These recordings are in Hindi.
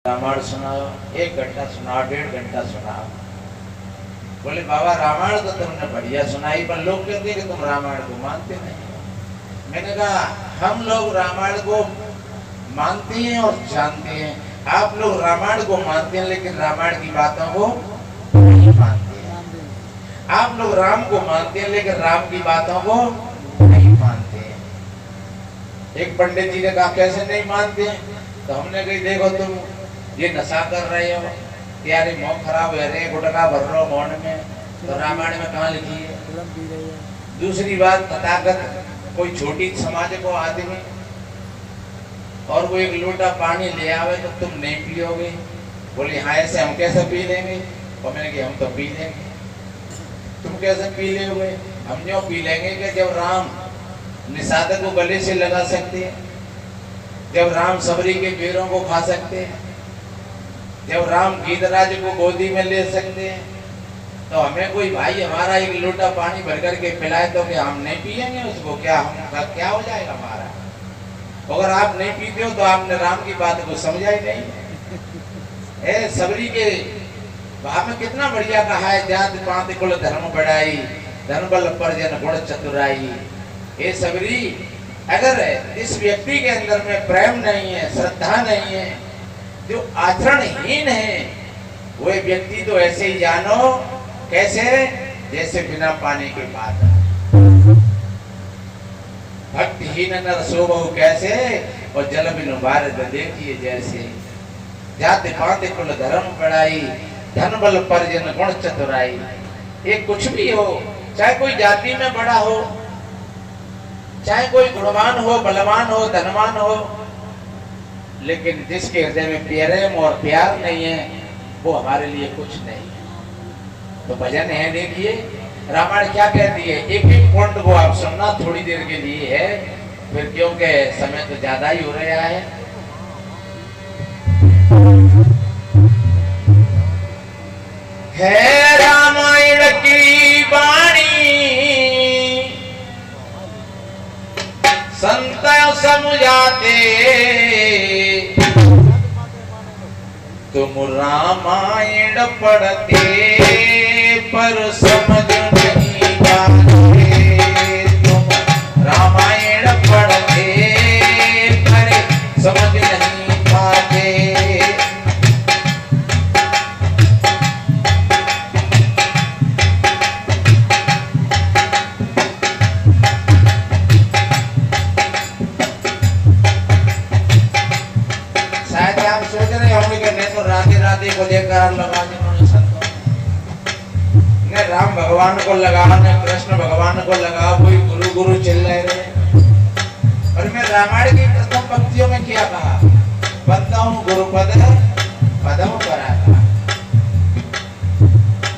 रामायण सुनाओ, 1 घंटा सुनाओ, 1.5 घंटा सुनाओ। बोले बाबा रामायण तो तुमने बढ़िया सुनाई, पर लोग कहते हैं कि तुम रामायण को मानते नहीं। मैंने कहा हम लोग रामायण को मानते हैं और जानते हैं, आप लोग रामायण को मानते हैं लेकिन रामायण की बातों को नहीं मानते हैं। आप लोग राम को मानते हैं लेकिन राम की बातों को नहीं मानते हैं। एक पंडित जी ने कहा कैसे नहीं मानते हैं? तो हमने कही देखो तुम ये नशा कर रहे हो, यारे मुंह खराब है रे, गुटखा भर रहे हो मौन में, तो रामायण में कहाँ लिखी है? दूसरी बात, तथागत कोई छोटी समाज को आदमी और वो 1 लोटा पानी ले आवे तो तुम नहीं पियोगे? बोले हाँ ऐसे हम कैसे पी लेंगे? और मैंने कहा हम तो पी लेंगे। तुम कैसे पी लोगे? हम जो पी लेंगे कि जब राम निषाद को गले से लगा सकते हैं, जब राम सबरी के पैरों को खा सकते हैं, जब राम गीतराज को गोदी में ले सकते हैं, तो हमें कोई भाई हमारा 1 लोटा पानी भर करके पिलाए तो क्या हम नहीं पिएंगे उसको? क्या हम क्या हो जाएगा हमारा? अगर आप नहीं पीते हो तो आपने राम की बात को समझा ही नहीं। सबरी के भाव में कितना बढ़िया कहा है, जात पात कुल धर्म बढ़ाई, धन बल पर जन गुण चतुराई। ये सबरी, अगर इस व्यक्ति के अंदर में प्रेम नहीं है, श्रद्धा नहीं है, जो आचरणहीन है, वो व्यक्ति तो ऐसे ही जानो कैसे, जैसे बिना पानी के बादल। भक्तिहीन नर शोभो कैसे, और जल बिनु भारत देखिए जैसे। जाति पाति कुल धर्म बढ़ाई, धन बल पर जन गुण चतुराई। ये कुछ भी हो, चाहे कोई जाति में बड़ा हो, चाहे कोई गुणवान हो, बलवान हो, धनवान हो, लेकिन जिसके हृदय में प्रेम और प्यार नहीं है वो हमारे लिए कुछ नहीं है। तो भजन है, देखिए रामायण क्या कहती है। एक पॉइंट को आप सुनना, थोड़ी देर के लिए है, फिर क्योंकि समय तो ज्यादा ही हो रहा है। है रामायण की वाणी संत समझाते, तुम रामायण पढ़ते पर समझ नहीं पाते। तुम रामायण पढ़ते पर समझ नहीं पाते। को लेकर लगा ने राम भगवान को लगा, ने कृष्ण भगवान को लगा, कोई गुरु गुरु चल रहे। और मैं रामायण की प्रथम पंक्तियों में क्या कहा? बंदाऊं गुरुपद पदम पराता।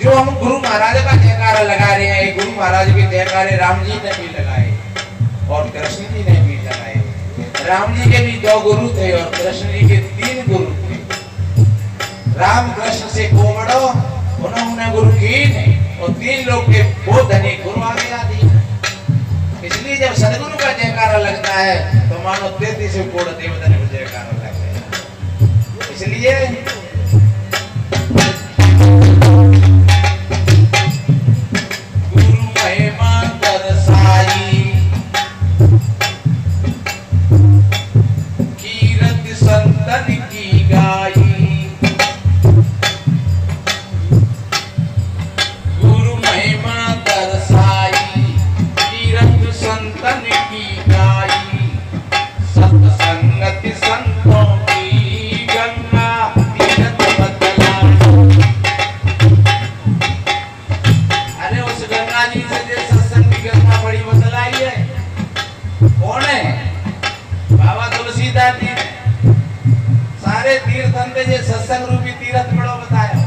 जो हम गुरु महाराज का जयकारा लगा रहे हैं, गुरु महाराज के जयकारे राम जी ने भी लगाए और कृष्ण जी ने भी लगाए। राम जी के भी 2 गुरु थे और कृष्ण जी के 3 गुरु थे। राम कृष्ण से कोवड़ो उन्होंने गुरु की नहीं, और 3 लोग के वो धनी गुरु आगे आदि। इसलिए जब सदगुरु का जयकारा लगता है तो मानो 33 कोड़ देवता ने जयकारा लग गया। इसलिए गुरु महिमा दर्शाई, कीरत संतन की गाई। सत्संग रूपी तीर्थ बड़ो बताया,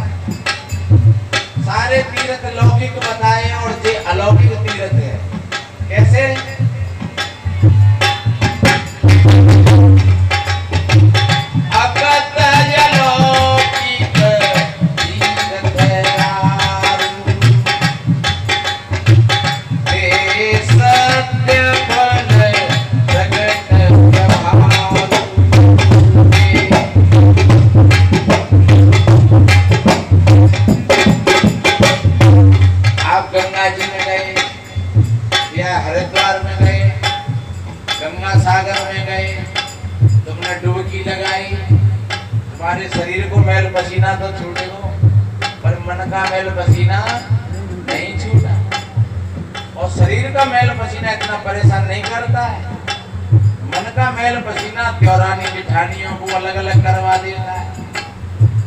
सारे तीर्थ लौकिक बताए और जे अलौकिक तीर्थ है। कैसे? सत्य तुम्हारे शरीर को मैल पसीना तो छूटेगा, पर मन का मैल पसीना नहीं छूटा। और शरीर का मैल पसीना इतना परेशान नहीं करता है, मन का मैल पसीना त्योरानी जिठानियों को अलग अलग करवा देता है।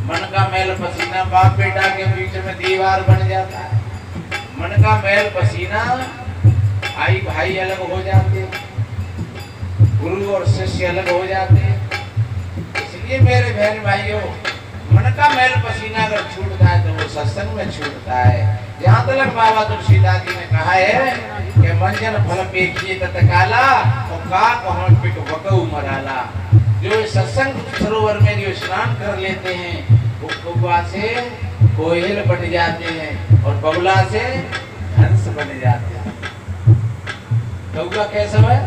मन का मैल पसीना बाप बेटा के बीच में दीवार बन जाता है। मन का मैल पसीना भाई भाई अलग हो जाते, गुरु और शिष्य अलग हो जाते। इसलिए मेरे बहन भाइयों, मन का मैल पसीना अगर छूटता है तो वो सत्संग में छूटता है। जहाँ तक बाबा तुलसीदास जी ने कहा है कि मंजन फल पेखिए तत्काला और का कहूं पिक बकऊ मराला। जो सत्संग सरोवर में जो स्नान कर लेते हैं वो कौवा से कोयल बन जाते हैं और बगुला से हंस बन जाते हैं। कौवा कैसा है?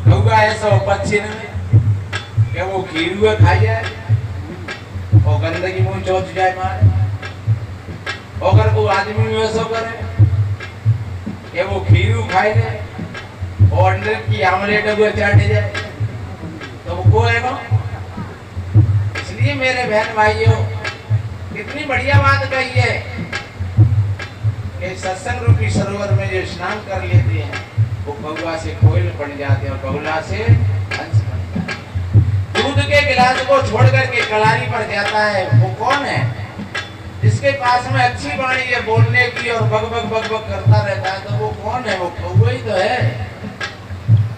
कौवा ऐसा हो पक्षी में क्या वो खीरू खाई जाए और गंदगी मुंह चौथ जाए मारे, अगर कोई आदमी वैसा करे कि वो खीरू खाए जाए और अंडे की आमलेट वो चाटे जाए तो वो को है कौन? इसलिए मेरे बहन भाइयों, कितनी बढ़िया बात कही है कि सत्संग रूपी सरोवर में जो स्नान कर लेते हैं वो कौवा से कोयल बन जाते हैं और बगुला से हंस बन जाते हैं। दूध के गिलास को छोड़ करके कलारी पर जाता है वो कौन है? जिसके पास में अच्छी वाणी है बोलने की और बग बग बग बग करता रहता है, तो वो कौन है? वो कौवा ही तो है।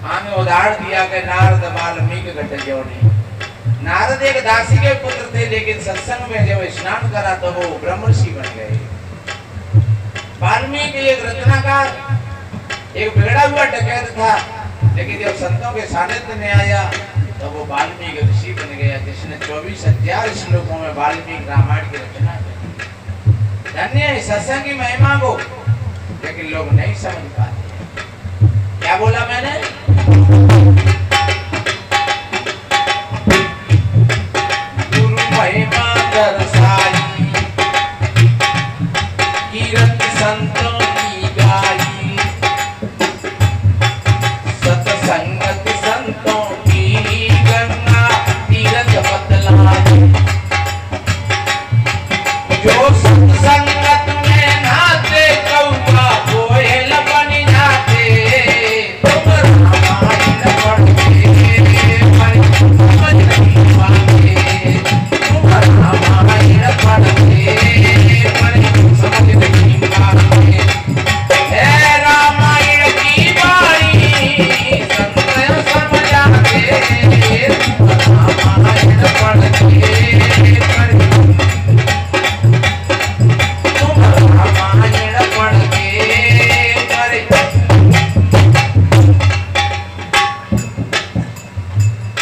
हमें उदाहरण दिया कि नारद वाल्मीकि घट जोनी। नारद एक दासी के पुत्र थे, लेकिन सत्संग में जब स्नान करा तो वो ब्रह्मर्षि बन गए। वाल्मीकि एक रत्नाकार, एक बिगड़ा हुआ डकैत था, लेकिन जब संतों के सानिध्य में आया तो वो वाल्मीकि ऋषि बन गया, जिसने 24,000 श्लोकों में वाल्मीकि रामायण की रचना की। धन्य है सत्संग की महिमा को, लेकिन लोग नहीं समझ पाते। क्या बोला मैंने? गुरु महिमा दर्शाई, कीरत संतों की गाई, सत्संगत संतों की गंगा तीरथ बतलाई। जो सत्संगत में नाते कौवा कोयल बन जाते, तुम रामायण पढ़ते पर समझ नहीं पाते। तुम रामायण पढ़ते पर समझ नहीं पाते। हे रामायण की वाणी संत समझाते, रामायण पढ़ते पर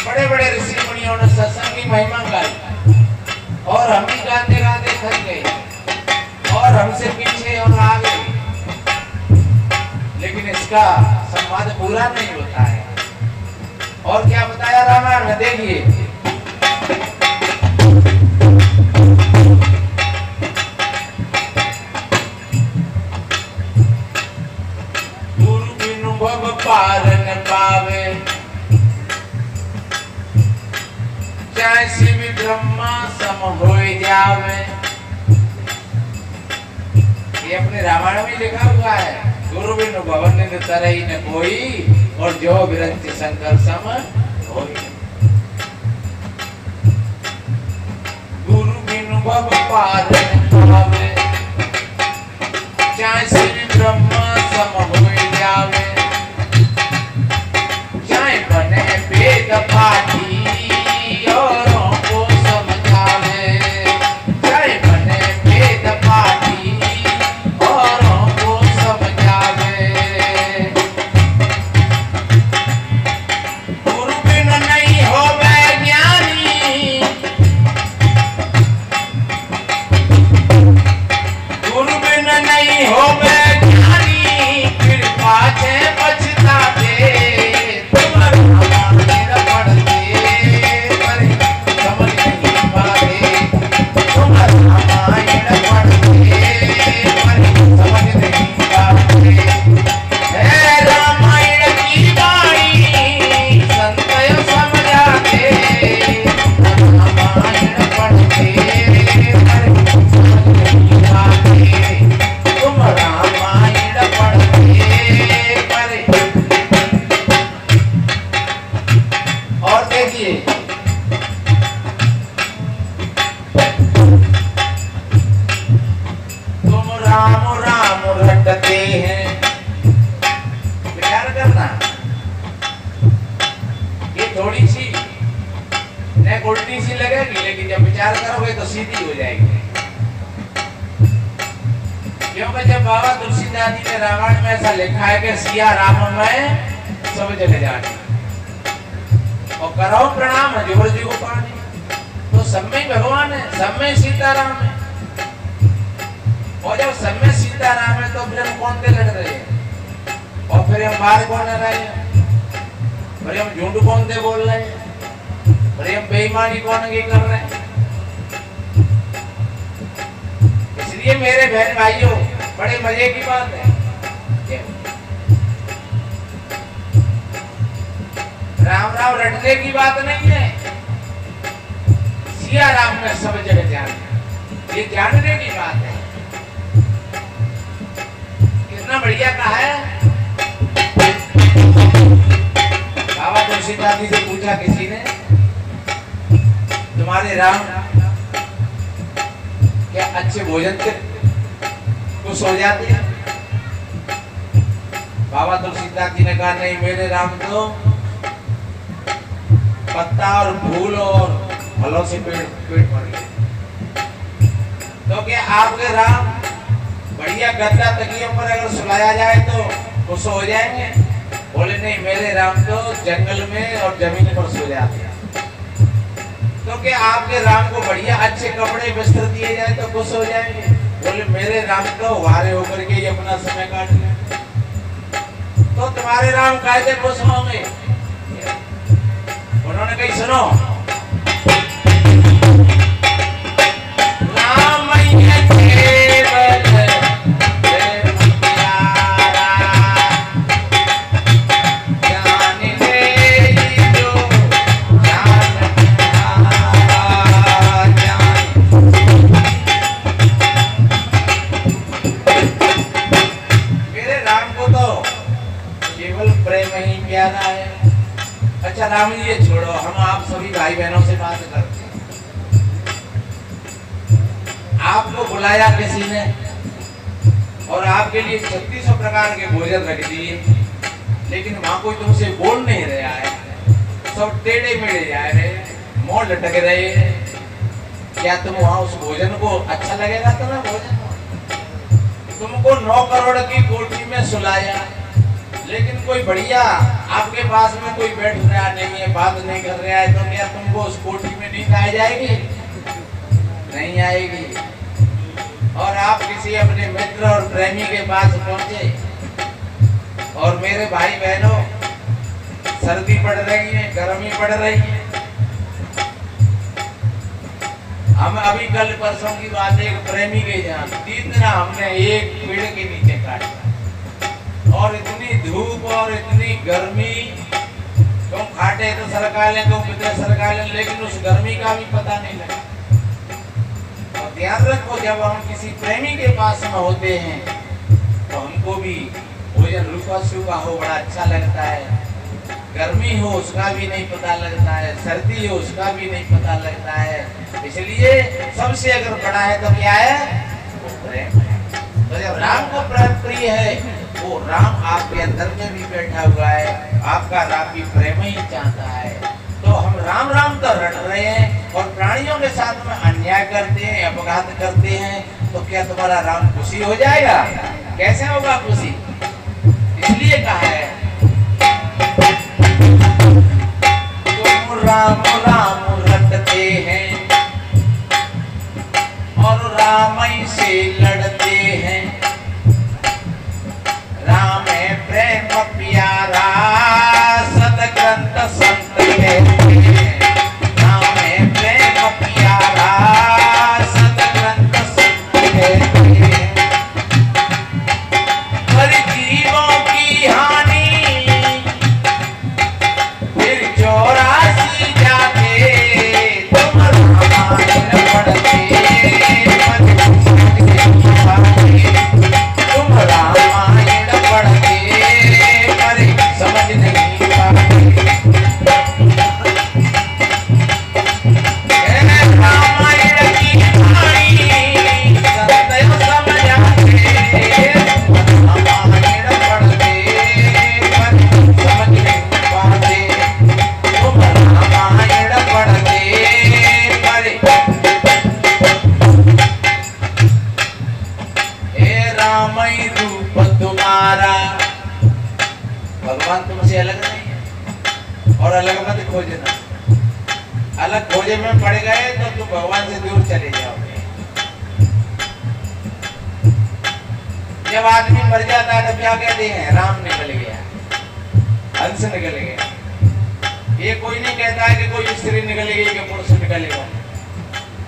बड़े बड़े ऋषि मुनियों ने सत्संग की महिमा गाई और हम भी गाते गाते थक गए और हमसे पीछे और आगे, लेकिन इसका संवाद पूरा नहीं होता है। और क्या बताया रामायण में, देखिए। गुरु बिनु भव पार न पावे, चाहे शिव ब्रह्मा सम होए जावे। ये अपने रामायण में लिखा हुआ है। गुरु बिनु भवन न तरई न कोई, और जो विरंति शंकर सम होई। गुरु बिनु भव पार न पावे, चाहे शिव ब्रह्मा सम होए जावे। चाहे बने वेद पाठी औरों को समझावे, चाहे बने वेद पाठी औरों को समझावे। गुरु बिन नहीं होवे ज्ञानी, सी लगेगी, लेकिन जब विचार करोगे तो सीधी हो जाएगी। क्योंकि जब बाबा तुलसीदास जी ने रामायण में ऐसा लिखा है कि सिया राम में सब जगह जाने और करो प्रणाम जोर जी को पानी, तो सब में भगवान है, सब में सीताराम है। और जब सब में सीताराम है तो फिर हम कौन से लड़ रहे हैं, और फिर हम मार कौन रहे हैं, फिर हम झूठ कौन से बोल रहे हैं, फिर हम बेईमानी कौन की कर रहे हैं। इसलिए मेरे बहन भाइयों, बड़े मजे की बात है, राम राम रटने की बात नहीं है, सिया राम में सब जगह जाने, ये जानने की बात है। कितना बढ़िया कहा है। बाबा तुलसीदास जी से पूछा किसी ने, तुम्हारे राम क्या अच्छे भोजन से खुश हो जाते हैं? बाबा तुलसीदास जी ने कहा नहीं, मेरे राम तो पत्ता और फूल और फलों से पेट भर गए। तो क्या आपके राम बढ़िया गद्दा तकियों पर अगर सुलाया जाए तो खुश हो जाएंगे? बोले नहीं, मेरे राम तो जंगल में और जमीन पर सो जाते हैं। तो क्या आपके राम को बढ़िया अच्छे कपड़े वस्त्र दिए जाए तो खुश हो जाएंगे? बोले मेरे राम तो वारे होकर के ही अपना समय काट लें। तो तुम्हारे राम कैसे खुश होंगे? उन्होंने कही सुनो, राम अच्छा राम जी ये छोड़ो, हम आप सभी भाई बहनों से बात करते हैं। आपको बुलाया किसी ने और आपके लिए 3600 प्रकार के भोजन रख दिए, लेकिन वहां कोई तुमसे बोल नहीं रहा है, सब टेढ़े मेढ़े जा रहे, मोड़ लटक रहे हैं। क्या तुम वहां उस भोजन को अच्छा लगेगा? तुम्हें भोजन तुमको 9 करोड़ की कोठी में सुलाया, लेकिन कोई बढ़िया आपके पास में कोई बैठ रहा नहीं है, बात नहीं कर रहा है, तो क्या तुमको उस कोठी में नींद आ जाएगी? नहीं आएगी। और आप किसी अपने मित्र और प्रेमी के पास पहुंचे और मेरे भाई बहनों सर्दी पड़ रही है, गर्मी पड़ रही है। हम अभी कल परसों की बात है, एक प्रेमी के यहाँ 3 दिन हमने एक पेड़ के नीचे काटा और इतनी धूप और इतनी गर्मी, तुम खाटे तो सरका लें, तुम पिते सरका लें, लेकिन उस गर्मी का भी पता नहीं लगा। और ध्यान रखो, जब हम किसी प्रेमी के पास में होते हैं तो हमको भी भोजन रूखा सूखा हो बड़ा अच्छा लगता है, गर्मी हो उसका भी नहीं पता लगता है, सर्दी हो उसका भी नहीं पता लगता है। इसलिए सबसे अगर बड़ा है तो क्या है? वो प्रेम है। तो जब राम को प्रिय है, वो राम आपके अंदर में भी बैठा हुआ है, आपका राम भी प्रेम ही चाहता है। तो हम राम राम तो रट रहे हैं और प्राणियों के साथ में अन्याय करते हैं, अपघात करते हैं, तो क्या तुम्हारा राम खुशी हो जाएगा? कैसे होगा खुशी? इसलिए कहा है तुम राम राम रटते हैं और राम ही से लड़ते हैं। राम है प्रेम प्यारा, सदग्रंथ संत कहते हैं। राम है प्रेम प्यारा, सदग्रंथ संत कहते हैं। पर जीवों की हानि फिर 84 जाके तुम रामायण पढ़ते। गए तो तुम भगवान से दूर चले जाओगे। जब आदमी मर जाता है तो क्या कहते हैं, राम निकल गया, हंस निकल गया। ये कोई नहीं कहता है कि कोई स्त्री निकल गई कि पुरुष निकलेगा,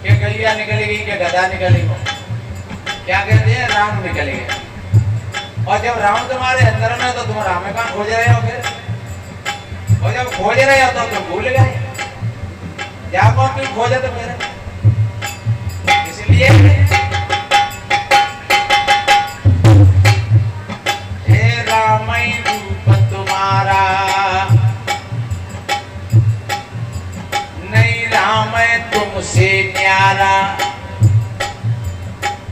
कि गैया निकल गई कि गधा निकलेगा। क्या कहते हैं, राम निकल गया। और जब राम तुम्हारे अंदर में तो तुम राम कहाँ खोज रहे हो फिर, और जब खोज रहे हो तो तुम भूल गए, जाको क्यों खोजे तो फिर। इसलिए हे रामई रूप तुम्हारा, नहीं राम तुमसे न्यारा,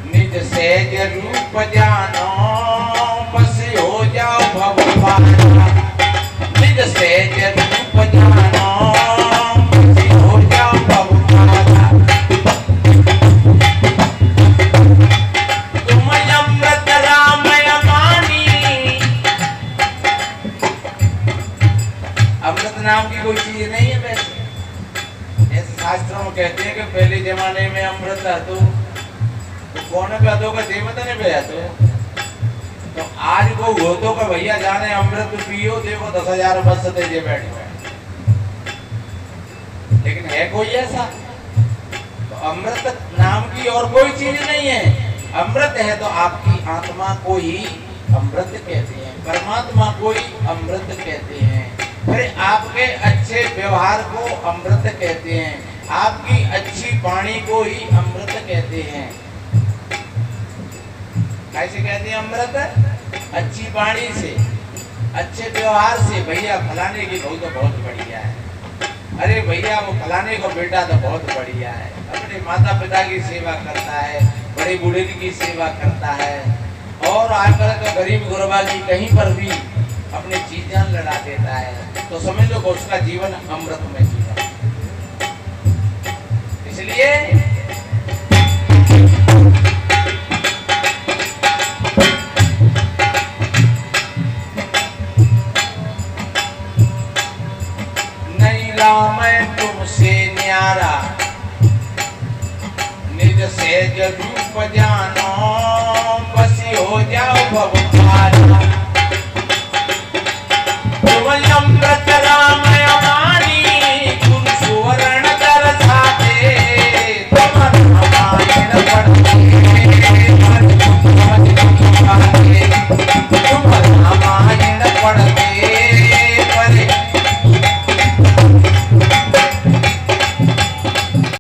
निज सहज रूप जानो, बस हो जाओ भगवान। निज सहज रूप जानो, बस हो जाओ भगवान। तुम अमृत राम अमानी। अमृत नाम की कोई चीज नहीं है वैसे। शास्त्रों में कहते हैं कि पहले जमाने में अमृत तो कौन पे तो का देवता ने पे तो आज को हो तो का भैया जाने अमृत पियो देखो 10,000 बस दे जे बैठ गए। लेकिन है कोई ऐसा? तो अमृत नाम की और कोई चीज नहीं है। अमृत है तो आपकी आत्मा को ही अमृत कहते हैं, परमात्मा को ही अमृत कहते हैं, फिर आपके अच्छे व्यवहार को अमृत कहते हैं, आपकी अच्छी वाणी को ही अमृत कहते हैं। कैसे कहते हैं अमृत? अच्छी वाणी से, अच्छे व्यवहार से। भैया फलाने की बहू तो बहुत बढ़िया है, अरे भैया वो फलाने को बेटा तो बहुत बढ़िया है, अपने माता पिता की सेवा करता है, बड़े बूढ़े की सेवा करता है, और आकर तो गरीब गुरबा की कहीं पर भी अपने जी जान लड़ा देता है, तो समझ लो उसका जीवन अमृत में जीवन। इसलिए नहीं राम तुमसे न्यारा, निज सहज रूप जानो,